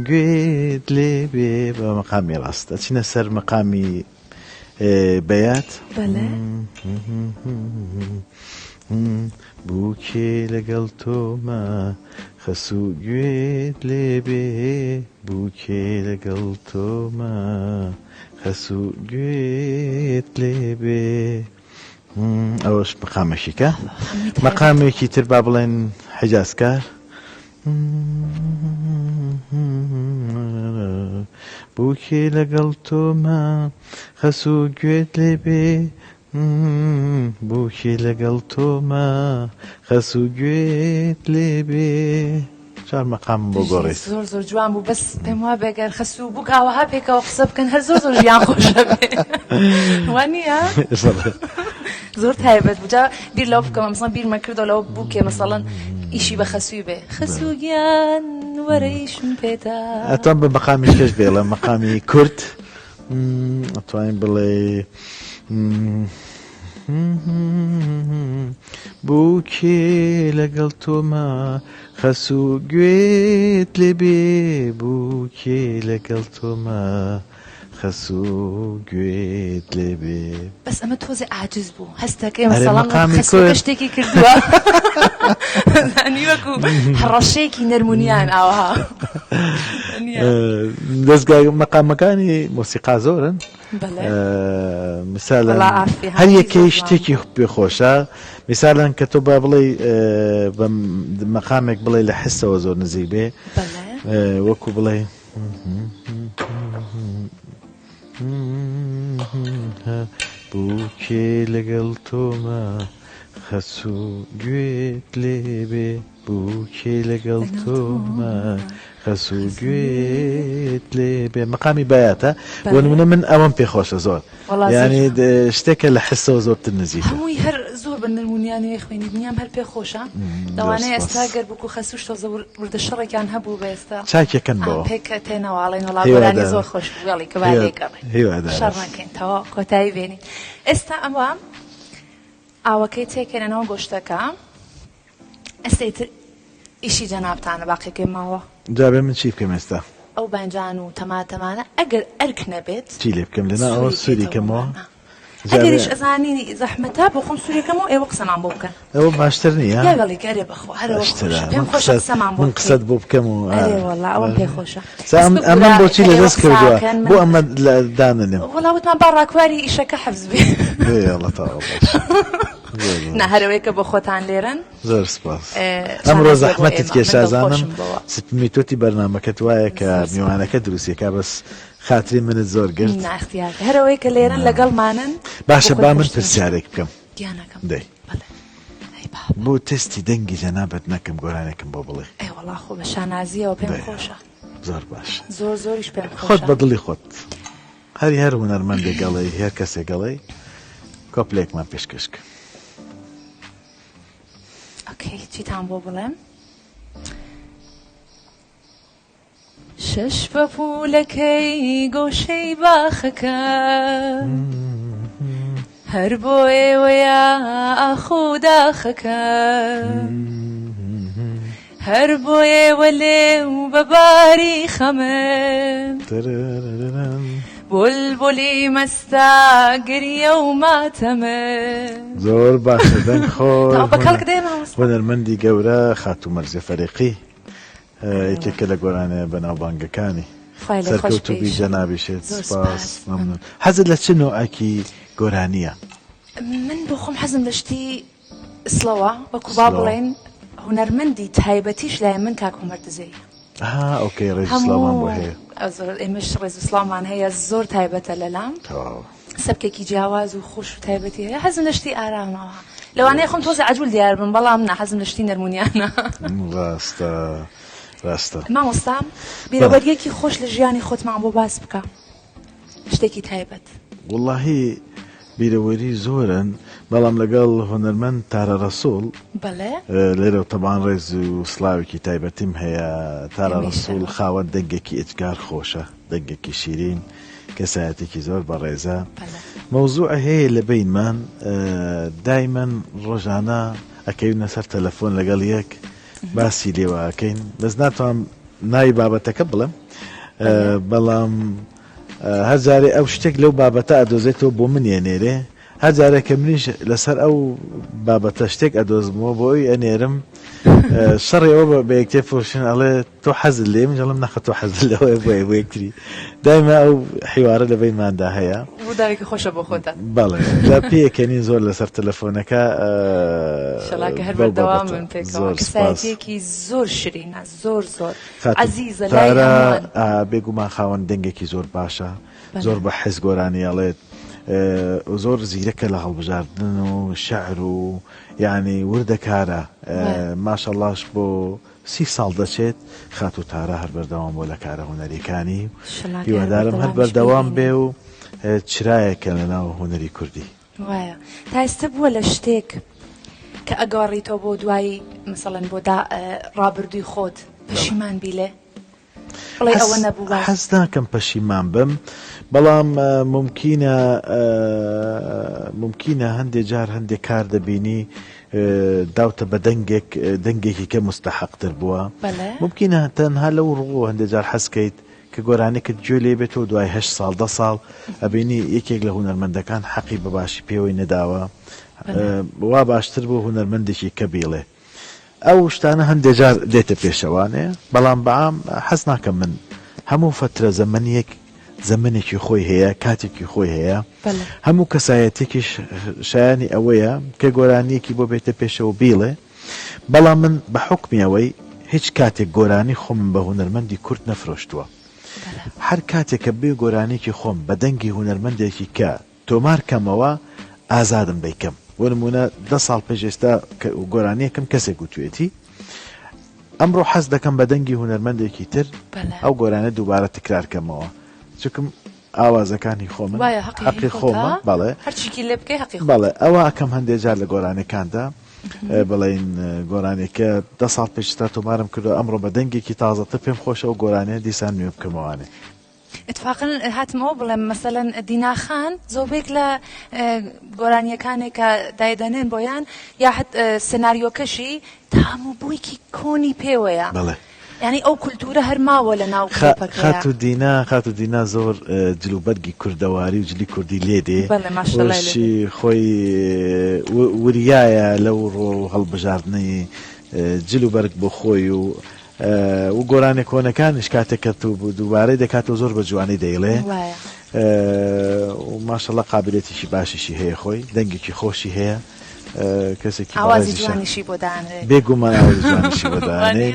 گوێت لێبێ بە مەقامی ڕاست دەچینە سەر مەقامی بەیات بووکێ لەگەڵ تۆمە خەس و گوێت لێبێ بووکێ لەگەڵ تۆمە خەس و گوێت لێبێ ئەوەش مەقامێکیکە مەقامێکی تر با بڵێن حیجازکار بووکێ لەگەڵ تۆمە خەس و گوێت لێبێ بووکێ لەگەڵ تۆمە خەس و گوێت لێبێ چار مەقام بۆ گۆڕیت زۆر زۆر جوان بوو بەس پێم وا بێگەر خەس و بووک ئاوەها پێکەوە قسە بکەن هەر زۆر زۆر ژیان خۆشە بێ وانە زۆر تایبەت بوو جا بیر لەوە بکەم مەسەڵەن بیرمە کردەوە لەوە بووکێ مەسەڵەن ئیشی بە خەسووی بێ خەسووگیان وەرەیشم پێدا ئەتوان بە مەقامی کەش بێڵە مەقامی کورد ئەتوانین بڵێ بووکێ لەگەڵ تۆمە خەس و گوێت لێبێ بووکێ لەگەڵ تۆمە خەس و گوێت لێبێ بەس ئەمە تۆزێ عاجز بوو هەستەکەی مەسەڵەن خەسووکە شتێکی کردووە زانی وەکو هەڕەشەیەکی نەرمونیان ئاوەها دەستگای مەقامەکانی مۆسیقا زۆرن مثالەن هەر یەکەی شتێکی پێخۆشە مثالەن کە تۆ با بڵێ بە مەقامێک بڵێ لە حسەوە زۆر نزیک بێ وەکو بڵێ بووکێ لەگەڵ تۆمە خەس و گوێت لێبێ بووکێ لەگەڵ تۆمە خەس و گوێت لێبێ مەقامی بایاتە بۆ نمونە من ئەوەم پێخۆشە زۆر یعنی شتێکە لە حسەوە زۆرتر نزیکە هەمووی هەر زۆر بە نەرمونیانی خوێنی دنیام هەر پێخۆشە دەوانەیە ئێستا گەر بکو خەسوش تۆزە وردە شەڕێکیان هەبوو بە ئێستا چاکێکەن بەوە پێکە تێنەواڵێن وڵاتوەرانی زۆر خۆش بووڵی کە بالێکەڕێ شەڕنەکەینەوە کۆتایی بێنین ئێستا ئەوە ئاوەکەی تێکێنەوە گۆشتەکە ئێستا ئیشی جەنابتانە باقیەکەی ماوە جابێ من چی بکەم ئێستا ئەو بانجان و تەماتەمانە ئەگەر ئەرک نەبێت چی لێ بکەم لەنا ئەوە سووریکەمەوە ئەگەریش ئەزانینی زەحمەتە بۆ خۆم سووریەکەمەوە ئێوە قسەمان بۆ بکەن ئەوە باشتر نییە یاگەڵی گەرێ بەخوا هەرەوە پێم خۆشە قسەمان بۆ من قسەت بۆ بکەم و وەڵا ئەوەم پێخۆشە ئەمەم بۆچی لەدەست کردووە بۆ ئەمە داننم وەڵاوتمان با ڕاکواری ئیشەکە حەفز بێ نه هەرەوەیکە بۆ خۆتان لێرن زۆر سپاس ئەمڕۆ زەحمەتت کێشازانم سپمی تۆتی بەرنامەکەت وایە کە میوانەکە دروستیەکە بەس خاتری منت زۆر گرت ناختیار هەرەوەیکە لێرن لەگەڵمانن باشە با من پرسیارێک بکەم گیانەکەم دەی بۆ تستی دەنگی جەنابەت نەکەم گۆرانێکم بۆ بڵێ ئەی وەڵا خۆ بە شانازیەوە پێم خۆشە زۆر باش زۆر زۆریش پێم خۆشە خۆت بە دڵی خۆت هەری هەر هونەرمەندێک گەڵێ هەر کەسێک گەڵێ کۆپلێکمان پێشکەشکە ئۆکەی چیتان بۆ بڵێم شەش بە پوولەکەی گۆشەی باخەکە هەر بۆ ئێوەیە ئاخۆ داخەکە هەر بۆیێ وەلێ و بەباری خەمم بولبولی مەستا گریە و ماتەمم زۆر باشە دەنگ خۆر بە کەڵک دێمە هونەرمەندی گەورە خاتوو مەرزێ فەرێقی یەکێکە لە گۆرانە بەناوبانگەکانی سەرکەوتوبی جەنابیشێت سپاس مەمنون حەزت لە چ نوعێکی گۆرانیە من بۆ خۆم حەزم لە شتی سڵەوە وەکو با بڵێن هونەرمەندی تایبەتیش لای من کاک هومەر دزەیە ئۆکەی ڕێژ سڵامان بۆ هەیە ئێمەش ڕێز و سڵامان هەیە زۆر تایبەتە لەلام سەبکێکی جیاواز و خۆش و تایبەتی هەیە حەزم لە شتی ئارامەوە لەوانەیە خۆم تۆزە عەجوول دیار بم بەڵام نا حەزم لە شتی نەرمونیانە ڕاستە مامۆستام بیرەوەریەکی خۆش لە ژیانی خۆتمان بۆ باس بکە شتێکی تایبەت وڵڵاهی بیرەوەری زۆرن بەڵام لەگەڵ هونەرمەند تارە ڕەسوڵ لێرە تەبان ڕێز و سلااوێکی تایبەتیم هەیە تارە ڕەسوڵ خاوەن دەنگێکی ئجگار خۆشە دەنگێکی شیرین کەسایەتێکی زۆر بەڕێزە مەوزوع هەیە لە بینمان دایمەن ڕۆژانە ئەکەوینە سەر تەلەفۆن لەگەڵ یەک باسی لێوە ئەکەین بەس ناتوانم ناوی بابەتەکە بڵم بەڵام هەر جارێ ئەو شتێک لەو بابەتە ئەدۆزێتەوە بۆ منێنێرێ هەر جارێکە منیش لەسەر ئەو بابەتە شتێک ئەدۆزمەوە بۆی ئەنێرم شەڕێەوە بە یەکتێ فۆشن ئەڵێ تۆ حەزل لێ من جەڵم نەخە تۆ حەزل لەوەی بۆ یەکتری دایما ئەو حیوارە لە بینماندا هەیە ڕووداوێکی خۆشە بۆ خۆتە بەڵێ لە پێکەنی زۆر لەسەر تەلەفۆنەکە شەڵاکە هەر بەردەوام من پێکەوە کەسایەتێکی زۆر شرینە زۆر عەزیزە لای بێگومان خاوەن دەنگێکی زۆر باشە زۆر بە حەز گۆرانی ئەڵێت زۆر زیرەکە لە هەڵبژاردن و شەعر و یعنی وردەکارە ماشەڵاش بۆ 30 ساڵ دەچێت خات و تارە هەر بەردەوام بۆ لە کارە هونەریەکانی هیوادارم هەر بەردەوام بێ و چرایەکە لە ناو هونەری کوردی وایە تا ئێستا بووە لە شتێک کە ئەگەڕیتەوە بۆ دوایی مثڵەن بۆ ڕابردووی خۆت پەشیمان بیلێ بڵێ ئەوە نەبوو حەز ناکەم پەشیمان بم بەڵام ممکنە هەندێک جار هەندێک کار دەبینی داوتە بە دەنگێکی کە مستحقتر بووە ممکنە تەنها لەو ڕوو هەندێک جار حەزکەیت کە گۆرانێکت گوێ لێ بێتەوە دوای 8 ساڵ 10 ساڵ ئەبینی یەکێک لە هونەرمەندەکان حەقی بەباشی پێوەی نەداوە وا باشتر بۆ هونەرمەندێکی کە بیڵێ ئەو شتانە هەندێک جار دێتە پێشەوانێ بەڵام بەعام حەز ناکەم من هەموو فترە زەمنێکی خۆی هەیە کاتێکی خۆی هەیە هەموو کەسایەتێکیش شایانی ئەوەیە کە گۆرانیەکی بۆ بێتە پێشەوە بیڵێ بەڵام من بە حکمی ئەوەی هیچ کاتێک گۆرانی خۆم بە هونەرمەندی کورد نەفرۆشتووە هەر کاتێککە بێ گۆرانێکی خۆم بە دەنگی هونەرمەندێکی کە تۆمار کەمەوە ئازادم بیکەم بۆ نمونە 10 ساڵ پێش ئێستا گۆرانیەکەم کەسێک گوتوێتی ئەمڕۆ حەز دەکەم بە دەنگی هونەرمەندێکی تر ئەو گۆرانە دووبارە تکرارکەمەوە چکم ئاوازەکانی خۆمن حەقی خۆمە بەڵێ هەرچیکی لێ بکەی حەقی بەڵێ ئەوە ئەکەم هەندێک جار لە گۆرانەکاندا بڵین گۆرانێکە 10 ساڵ پێشتا تۆمارم کردو ئەمڕۆ بە دەنگێکی تازەتر پێم خۆشە و گۆرانەیە دیسان نوێ بکەمەوانێ اتفاقا هاتمەوە بڵێم مەسەلەن دیناخان زۆربێک لە گۆرانیەکانێک کە دایدەنێن بۆیان یاحت سناریۆکەشی تا هەموو بوویکی کۆنی پێوەیە یعنی ئەو کولتورە هەرماوە لە ناو خات و دینا زۆر جلوبەرگی کوردەواری و جلی کوردی لێدێ وەشی خۆی وریایە لەو ڕۆ هەڵبژاردنەی جلوبەرگ بۆ خۆی و گۆرانێک کۆنەکانش کاتێککە دووبارەی دەکاتەوە زۆر بە جوانی دەیڵێ و ماشەڵڵە قابلێتیشی باشیشی هەیە خۆی دەنگێکی خۆشی هەیە کەسێکی بێگومان ئاوازیشی بۆدانێ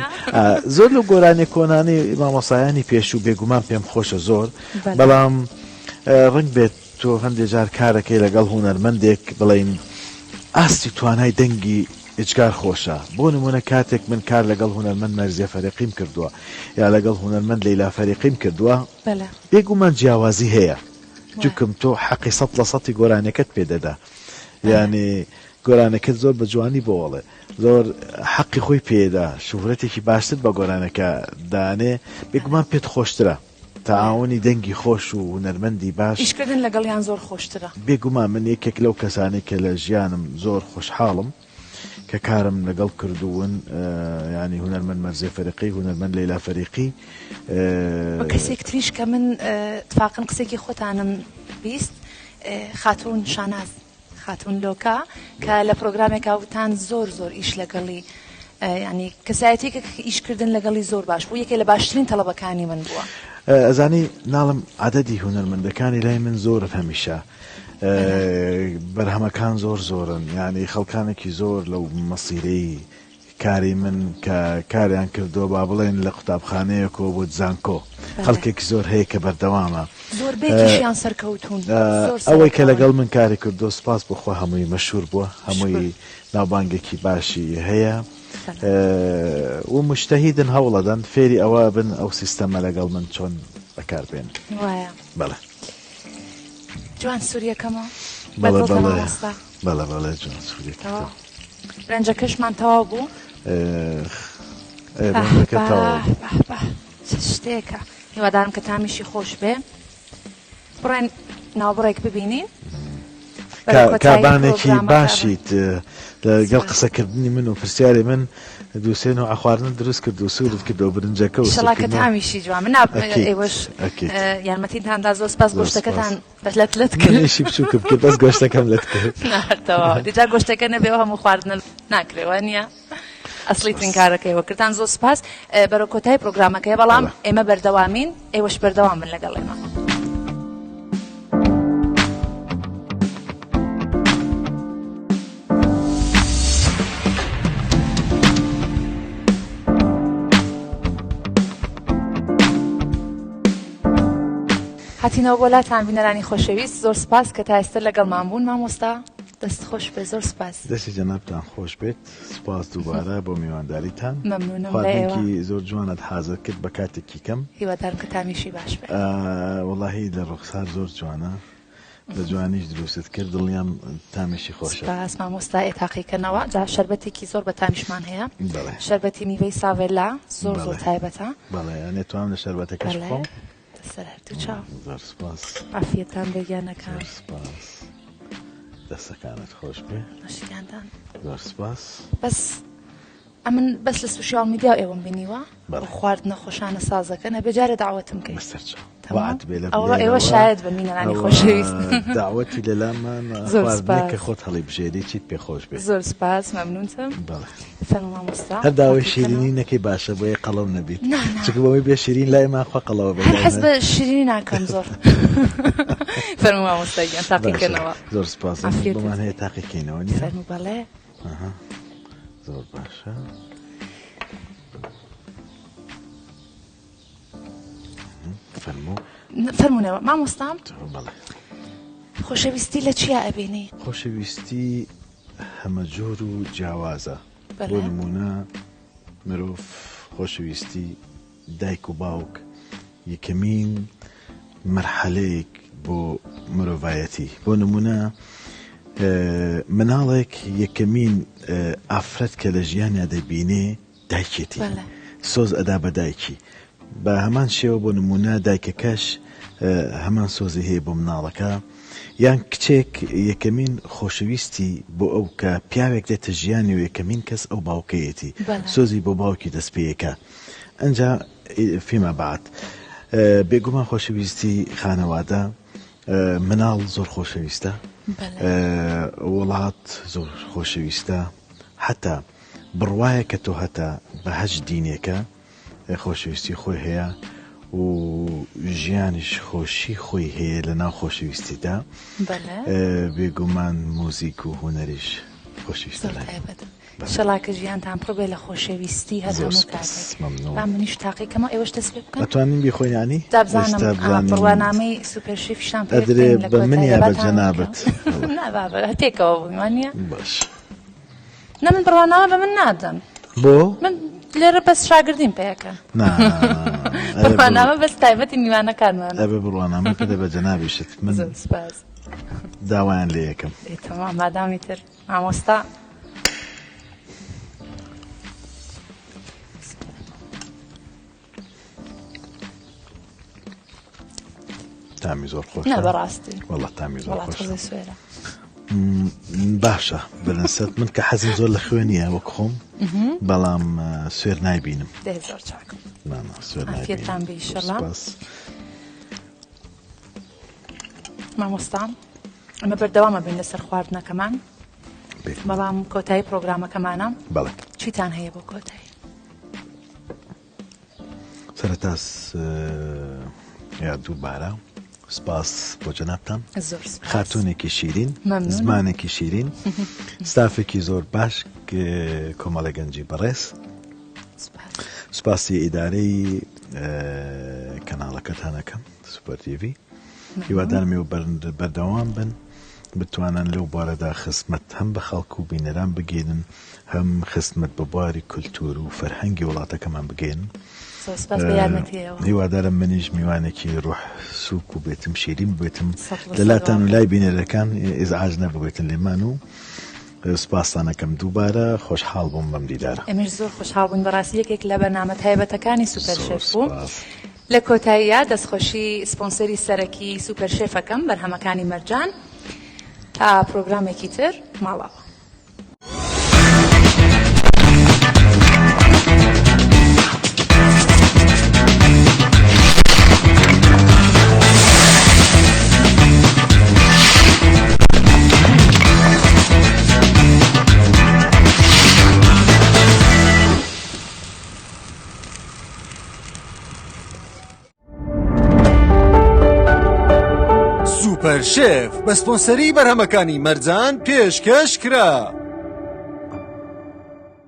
زۆر لە گۆرانی کۆنانی مامۆسایانی پێش و بێگومان پێم خۆشە زۆر بەڵام ڕنگ بێت تۆ هەندێک جار کارەکەی لەگەڵ هونەرمەندێک بڵین ئاستی توانای دەنگی ئجگار خۆشە بۆ نمونە کاتێک من کار لەگەڵ هونەرمەند مەرزیە فەرێقیم کردووە یا لەگەڵ هونەرمەند لەیلا فەرێقیم کردووە بێگومان جیاوازی هەیە چونکەم تۆ حەقی 100% گۆرانەکەت پێدەدا یعنی گۆرانەکەت زۆر بە جوانی بۆڵێ زۆر حەقی خۆی پێدا شوهرەتێکی باشتر بە گۆرانەکە دانێ بێگومان پێت خۆشترە تەعاونی دەنگی خۆش و هونەرمەندی باش ئیشکردن لەگەڵیان زۆر خۆشترە بێگومان من یەکێک لەو کەسانی کە لە ژیانم زۆر خۆشحاڵم کە کارم لەگەڵ کردوون ینی هونەرمەند مەرزێ فەریقی هونەرمەند لەیلا فەریقی کەسێک تریش کە من تفاقن قسێکی خۆتانم بیست خاتون شاناز خاتون لۆکا کە لە پرۆگرامێکا وتان زۆر ئیش لەگەڵی ینی کەسایەتێکە ئیشکردن لەگەڵی زۆر باش بوو یەکێ لە باشترین تەڵەبەکانی من بووە ئەزانی ناڵم عەدەدی هونەرمەندەکانی لای من زۆرن هەمیشە بەرهەمەکان زۆرن ینی خەڵکانێکی زۆر لەو مەسیرەی کاری من کە کاریان کردو با بڵێن لە قوتابخانەیەکەوە بۆ زانکۆ خەڵکێکی زۆر هەیە کە بەردەوامە زۆربەیەکیشیان سەرکەوتون ئەوەی کە لەگەڵ من کاری کردو سپاس بخوا هەمووی مەشهور بووە هەمووی ناوبانگێکی باشی هەیە و مشتەهیدن هەوڵەدەن فێری ئەوە بن ئەو سیستەمە لەگەڵ من چۆن بەکاربێن وایە بەڵێ جوان سووریەکەمە بەڵێ جوان سووریەکەمە برنجەکەشمان تەواو بوو شتێکە هیوادارم کە تامیشی خۆش بێ بڕێن ناوبڕێک ببینین کابانێکی باشیت لەگەڵ قسەکردنی من و پرسیاری من دووسێن و ئاخواردن دروست کرد و سوورت کردەوە برنجەکە و شڵا کە تامیشی جوان من ئێوەش یارمەتیتاندا زۆر سپاس گۆشتەکەتان لەت کردشی بچووکم کرد بەس گۆشتەکەم لەت کرد ناردەوە دیجا گۆشتەکە نەبێەوە هەموو خواردن ناکرێوە نییە ئەسڵی ترین کارەکەیەوە کردان زۆر سپاس بەرە کۆتای پرۆگرامەکەی بەڵام ئێمە بەردەوامین ئێوەش بەردەوام من لەگەڵ ئێمە هاتینەوە بۆ لاتان بینەرانی خۆشەویست زۆر سپاس کە تا ئێستا لەگەڵمان بوون مامۆستا دەست خۆش بێ زۆر سپاس دەستی جەنابتان خۆش بێت سپاس دووبارە بۆ میوانداریتان مەمنونم خواردنێکی زۆر جوانت حازر کرد بە کاتێکی کەم هیوادارم کە تامیشی باش بێ وەڵاهی لە ڕوخسار زۆر جوانە لە جوانیش دروست کرد دڵنیام تامیشی خۆشە سپاس مامۆستا ئێتاقیکردنەوە جا شەربەتێکی زۆر بە تامیشمان هەیە شەربەتی میوەی ساڤێلا زۆر تایبەتە بەڵێ نێتوانم لە شەربەتەکەش بخۆم سەرهەردوو چاو زۆر سپاس عافیەتان بێگیانەکان سپاس دەستەکانت خۆش بێ نەشیداندان زۆر سپاس بەس ئەمن بەس لە سوشیال میدیا ئێوەم بینیوە خواردنە خۆشانە سازەکە نەبێ جارە داوەتم کەی ئێوە شاید بە مینەرانی خۆشەویست داوەتی لەلامان خواردنێکە خۆت هەڵی بژێری چیت پێ خۆش بێت زۆر سپاس مەمنونتم فەرموو مامۆستا هەر داوای شیرینی نەکەی باشە بۆیە قەڵەو نەبیت چونکە بەوەی بێ شیرین لای ماخوا قەڵەوە بێت حەز بە شیرینی ناکەم زۆر فەرموو مامۆستا گیان تاقیکردنەوە زۆر سپاس بۆمان هەیە تاقیکەینەوە نیە فەرموو بەڵێ زۆر باشە فەرمونەوە مامۆستام خۆشەویستی لە چیا ئەبینی خۆشەویستی هەمە جۆر و جیاوازە بۆ نمونە مرۆڤ خۆشەویستی دایک و باوک یەکەمین مەرحەلەیەک بۆ مرۆڤایەتی بۆ نمونە مناڵێک یەکەمین ئافرەت کە لە ژیانیا دەبینێ دایکێتی سۆز ئەدا بە دایکی بە هەمان شێوە بۆ نمونە دایکەکەش هەمان سۆزی هەیە بۆ مناڵەکە یان کچێک یەکەمین خۆشەویستی بۆ ئەو کە پیاوێک دێتە ژیانی و یەکەمین کەس ئەو باوکەیەتی سۆزی بۆ باوکی دەستپێیەکە ئەنجا فیمە بعد بێگومان خۆشەویستی خانەوادە مناڵ زۆر خۆشەویستە وڵات زۆر خۆشەویستە حتا بڕوایە کە تۆ هەتا بە هەج دینێکە خۆشەویستی خۆی هەیە و ژیانیش خۆشی خۆی هەیە لە ناو خۆشەویستیدا بێگومان موزیک و هوەریش خۆشەویستە شەڵاکە ژیانتان پڕ بێ لە خۆشەویستی هەر هەموو کاتێک با منیش تاقیکەمە ئێوەش دەست پێ بکەن ئەتوانین بیخۆینانی دابزانم بڕوانامەی سوپەرشیفشان پێ ئەدرێ بە منیا بە جەنابەت هەتێکەوە بوویوانە باش نە من بڕوانامە بە من نادەن بۆ من لێرە بەس شاگردیم پێەکە بڕوانامە بەس تایبەتی میوانەکانمان ئەبێ بڕوانامە پێدە بە جەنابیشت من داوایان لێ یەکەم تەمام مادامی تر مامۆستا تامی زۆر خۆش نە بەڕاستی وەڵا تامی زۆر خۆش باشە بەلەنسەت من کە حەزم زۆر لە خوێنیە وەک خۆم بەڵام سوێر نایبینم دێ زۆر چاکم سوێر ئافیەتان بێ ئیشەڵا. مامۆستام ئەمە بەردەوامە بین لەسەر خواردنەکەمان بەڵام کۆتایی پرۆگرامەکەمانە بەڵێ چیتان هەیە بۆ کۆتایی؟ سەرەتاس یا دووبارە سپاس بۆ جەنابتان زۆر سپاس. خاتونێکی شیرین مەمنون. زمانێکی شیرین ستافێکی زۆر باش کۆمەڵە گەنجی بەڕێز سپاس. سوپاسی ئیدارەی کەناڵەکەتانەکەم سوپەر تیڤی هیوادارم و بەردەوام بن بتوانن لەو بارەدا خزمەت هەم بە خەڵک و بینەران بگێنن هەم خزمەت بە بواری کولتور و فەرهەنگی وڵاتەکەمان بگێنن. زۆر سپاس بە یارمەتیەوە. هیوادارم منیش میوانێکی ڕوح سووک و بێتم شیرین بێتم لەلاتان و لای بینەرەکان ئێزعاج نەبێتن لێمان و سپاسانەکەم دووبارە خۆشحاڵ بووم بەم دیدارە. ئەمیش زۆر خۆشحاڵ بووین بەڕاستی یەکێک لە بەرنامە تایبەتەکانی سوپەر شێف بوو. لە کۆتاییە دەستخۆشی سپۆنسەری سەرەکی سوپەر شێفەکەم بەرهەمەکانی مەرجان تا پرۆگرامێکی تر ماڵاوە. سوپەر شێف بە سپۆنسەری بەرهەمەکانی مەرجان پێشکەش کرا.